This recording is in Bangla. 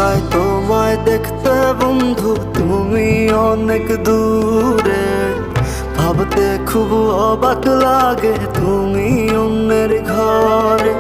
চাই তোমায় দেখতে বন্ধু, তুমি অনেক দূরে। ভাবতে খুব অবাক লাগে তুমি অন্যের ঘরে।